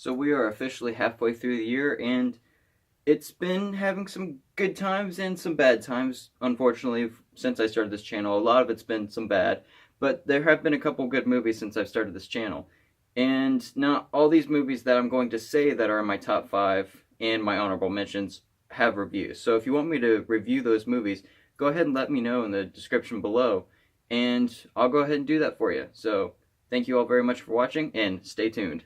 So we are officially halfway through the year, and it's been having some good times and some bad times. Unfortunately, since I started this channel, a lot of it's been some bad, but there have been a couple good movies since I've started this channel. And not all these movies that I'm going to say that are in my top 5 and my honorable mentions have reviews. So if you want me to review those movies, go ahead and let me know in the description below, and I'll go ahead and do that for you. So thank you all very much for watching, and stay tuned.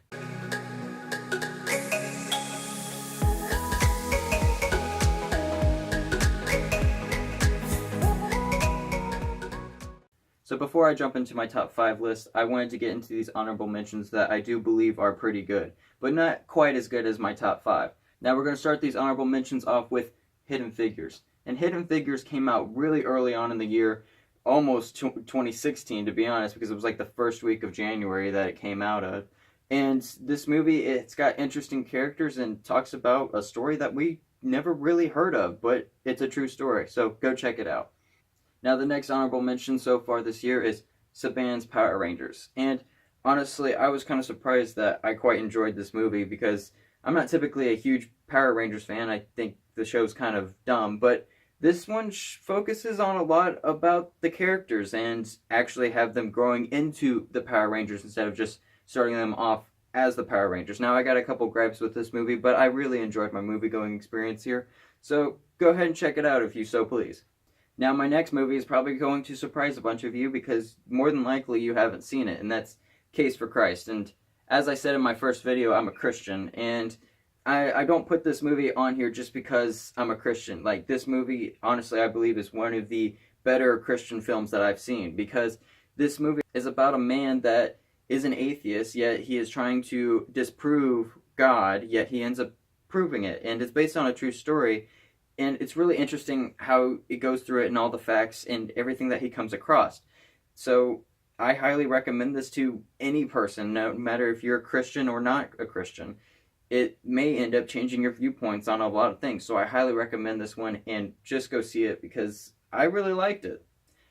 So before I jump into my top 5 list, I wanted to get into these honorable mentions that I do believe are pretty good, but not quite as good as my top 5. Now we're going to start these honorable mentions off with Hidden Figures. And Hidden Figures came out really early on in the year, almost 2016 to be honest, because it was like the first week of January that it came out of. And this movie, it's got interesting characters and talks about a story that we never really heard of, but it's a true story, so go check it out. Now, the next honorable mention so far this year is Saban's Power Rangers. And honestly, I was kind of surprised that I quite enjoyed this movie because I'm not typically a huge Power Rangers fan. I think the show's kind of dumb, but this one focuses on a lot about the characters and actually have them growing into the Power Rangers instead of just starting them off as the Power Rangers. Now, I got a couple gripes with this movie, but I really enjoyed my movie-going experience here. So go ahead and check it out if you so please. Now, my next movie is probably going to surprise a bunch of you because more than likely you haven't seen it, and that's Case for Christ. And as I said in my first video, I'm a Christian, and I don't put this movie on here just because I'm a Christian. Like, this movie, honestly, I believe is one of the better Christian films that I've seen, because this movie is about a man that is an atheist, yet he is trying to disprove God, yet he ends up proving it, and it's based on a true story. And it's really interesting how it goes through it and all the facts and everything that he comes across. So I highly recommend this to any person, no matter if you're a Christian or not a Christian. It may end up changing your viewpoints on a lot of things. So I highly recommend this one, and just go see it because I really liked it.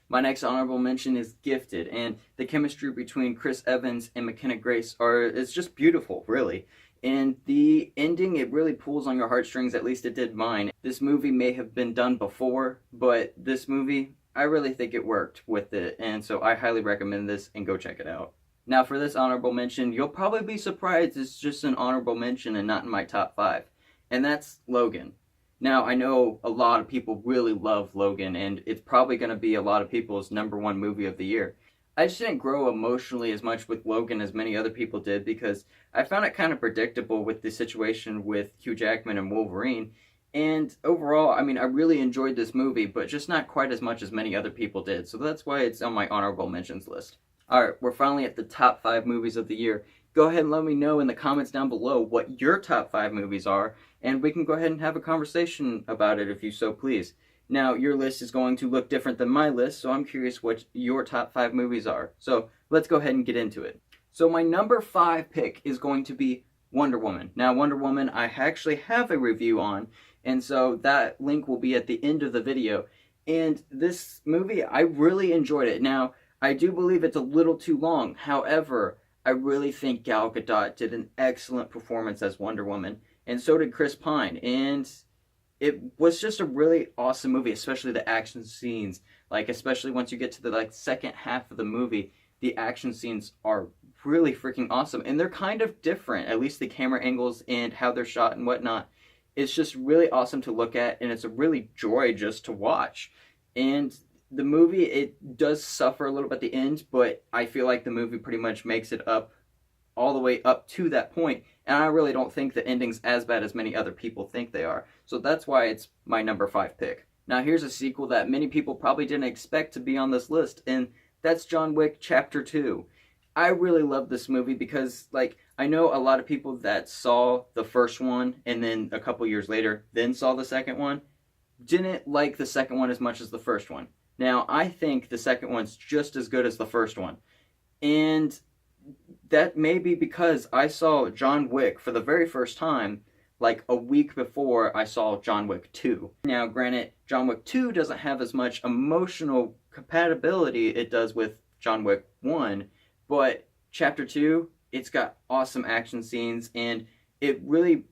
My next honorable mention is Gifted, and the chemistry between Chris Evans and McKenna Grace it's just beautiful, really. And the ending, it really pulls on your heartstrings, at least it did mine. This movie may have been done before, but this movie, I really think it worked with it, and so I highly recommend this, and go check it out. Now for this honorable mention, you'll probably be surprised it's just an honorable mention and not in my top 5, and that's Logan. Now, I know a lot of people really love Logan, and it's probably going to be a lot of people's #1 movie of the year. I just didn't grow emotionally as much with Logan as many other people did because I found it kind of predictable with the situation with Hugh Jackman and Wolverine. And overall, I mean, I really enjoyed this movie, but just not quite as much as many other people did. So that's why it's on my honorable mentions list. Alright, we're finally at the top 5 movies of the year. Go ahead and let me know in the comments down below what your top 5 movies are, and we can go ahead and have a conversation about it if you so please. Now, your list is going to look different than my list, so I'm curious what your top 5 movies are. So let's go ahead and get into it. So my number 5 pick is going to be Wonder Woman. Now, Wonder Woman, I actually have a review on, and so that link will be at the end of the video. And this movie, I really enjoyed it. Now, I do believe it's a little too long. However, I really think Gal Gadot did an excellent performance as Wonder Woman, and so did Chris Pine. And it was just a really awesome movie, especially the action scenes. Like, especially once you get to the second half of the movie, the action scenes are really freaking awesome. And they're kind of different, at least the camera angles and how they're shot and whatnot. It's just really awesome to look at, and it's a really joy just to watch. And the movie, it does suffer a little bit at the end, but I feel like the movie pretty much makes it up all the way up to that point, and I really don't think the ending's as bad as many other people think they are. So that's why it's my number 5 pick. Now here's a sequel that many people probably didn't expect to be on this list, and that's John Wick Chapter 2. I really love this movie because, I know a lot of people that saw the first one and then a couple years later then saw the second one didn't like the second one as much as the first one. Now, I think the second one's just as good as the first one. And that may be because I saw John Wick for the very first time like a week before I saw John Wick 2. Now, granted, John Wick 2 doesn't have as much emotional compatibility it does with John Wick 1, but Chapter 2, it's got awesome action scenes, and it really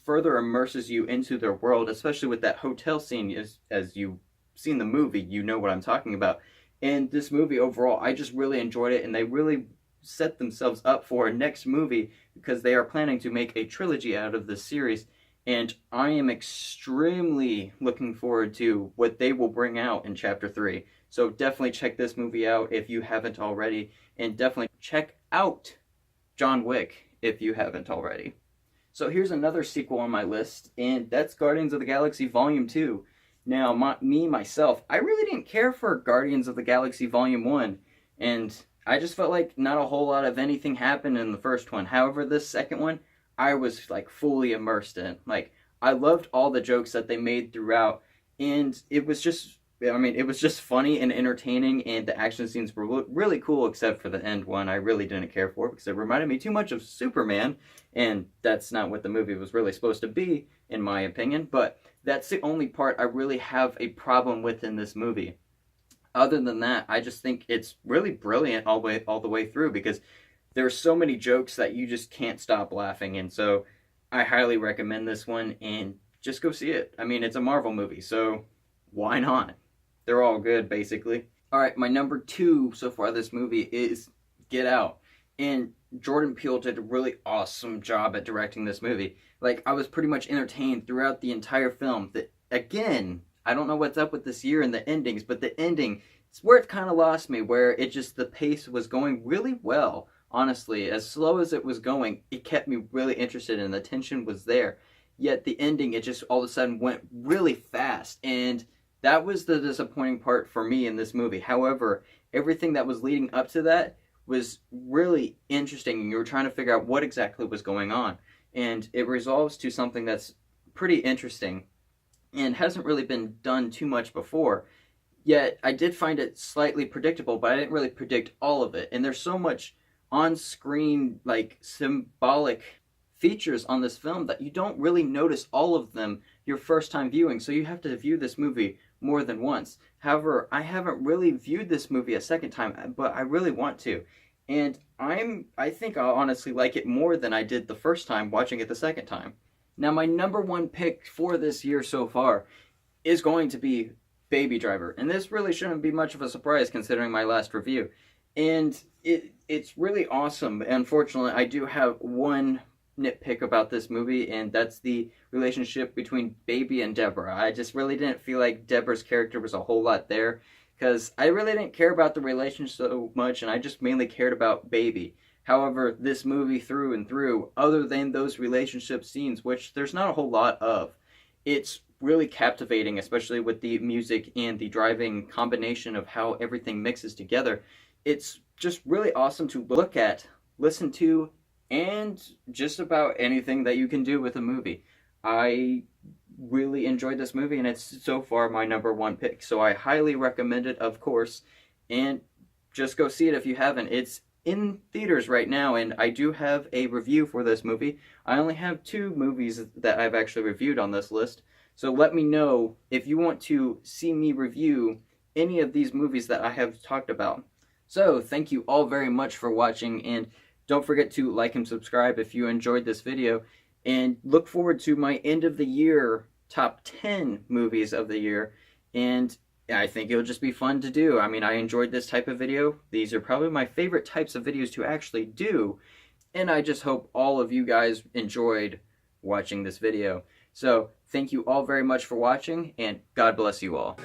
further immerses you into their world, especially with that hotel scene. As you've seen the movie, you know what I'm talking about. And this movie overall, I just really enjoyed it, and they really set themselves up for a next movie because they are planning to make a trilogy out of this series. And I am extremely looking forward to what they will bring out in Chapter 3. So definitely check this movie out if you haven't already, and definitely check out John Wick if you haven't already. So here's another sequel on my list, and that's Guardians of the Galaxy Volume 2. Now, myself, I really didn't care for Guardians of the Galaxy Volume 1, and I just felt like not a whole lot of anything happened in the first one. However, this second one, I was like fully immersed in. Like, I loved all the jokes that they made throughout, and it was just, it was just funny and entertaining, and the action scenes were really cool, except for the end one I really didn't care for because it reminded me too much of Superman, and that's not what the movie was really supposed to be, in my opinion. But that's the only part I really have a problem with in this movie. Other than that, I just think it's really brilliant all the way through, because there's so many jokes that you just can't stop laughing, and so I highly recommend this one, and just go see it. I mean, it's a Marvel movie, so why not? They're all good, basically. Alright, my number 2 so far this movie is Get Out. And Jordan Peele did a really awesome job at directing this movie. Like, I was pretty much entertained throughout the entire film. Again, I don't know what's up with this year and the endings, but the ending, it's where it kind of lost me, where it just, the pace was going really well. Honestly, as slow as it was going, it kept me really interested and the tension was there. Yet the ending, it just all of a sudden went really fast, and that was the disappointing part for me in this movie. However, everything that was leading up to that was really interesting, and you were trying to figure out what exactly was going on. And it resolves to something that's pretty interesting and hasn't really been done too much before. Yet, I did find it slightly predictable, but I didn't really predict all of it. And there's so much on-screen, like, symbolic features on this film that you don't really notice all of them your first time viewing, so you have to view this movie more than once. However, I haven't really viewed this movie a second time, but I really want to. And I think I'll honestly like it more than I did the first time watching it the second time. Now, my number 1 pick for this year so far is going to be Baby Driver. And this really shouldn't be much of a surprise considering my last review. And it's really awesome. Unfortunately, I do have one nitpick about this movie, and that's the relationship between Baby and Deborah. I just really didn't feel like Deborah's character was a whole lot there, because I really didn't care about the relationship so much, and I just mainly cared about Baby. However, this movie through and through, other than those relationship scenes, which there's not a whole lot of, it's really captivating, especially with the music and the driving combination of how everything mixes together. It's just really awesome to look at, listen to, and just about anything that you can do with a movie. I really enjoyed this movie, and it's so far my number 1 pick, so I highly recommend it, of course, and just go see it if you haven't. It's in theaters right now, and I do have a review for this movie. I only have 2 movies that I've actually reviewed on this list, so let me know if you want to see me review any of these movies that I have talked about. So, thank you all very much for watching, and don't forget to like and subscribe if you enjoyed this video, and look forward to my end of the year top 10 movies of the year, and I think it'll just be fun to do. I mean, I enjoyed this type of video. These are probably my favorite types of videos to actually do, and I just hope all of you guys enjoyed watching this video. So, thank you all very much for watching, and God bless you all.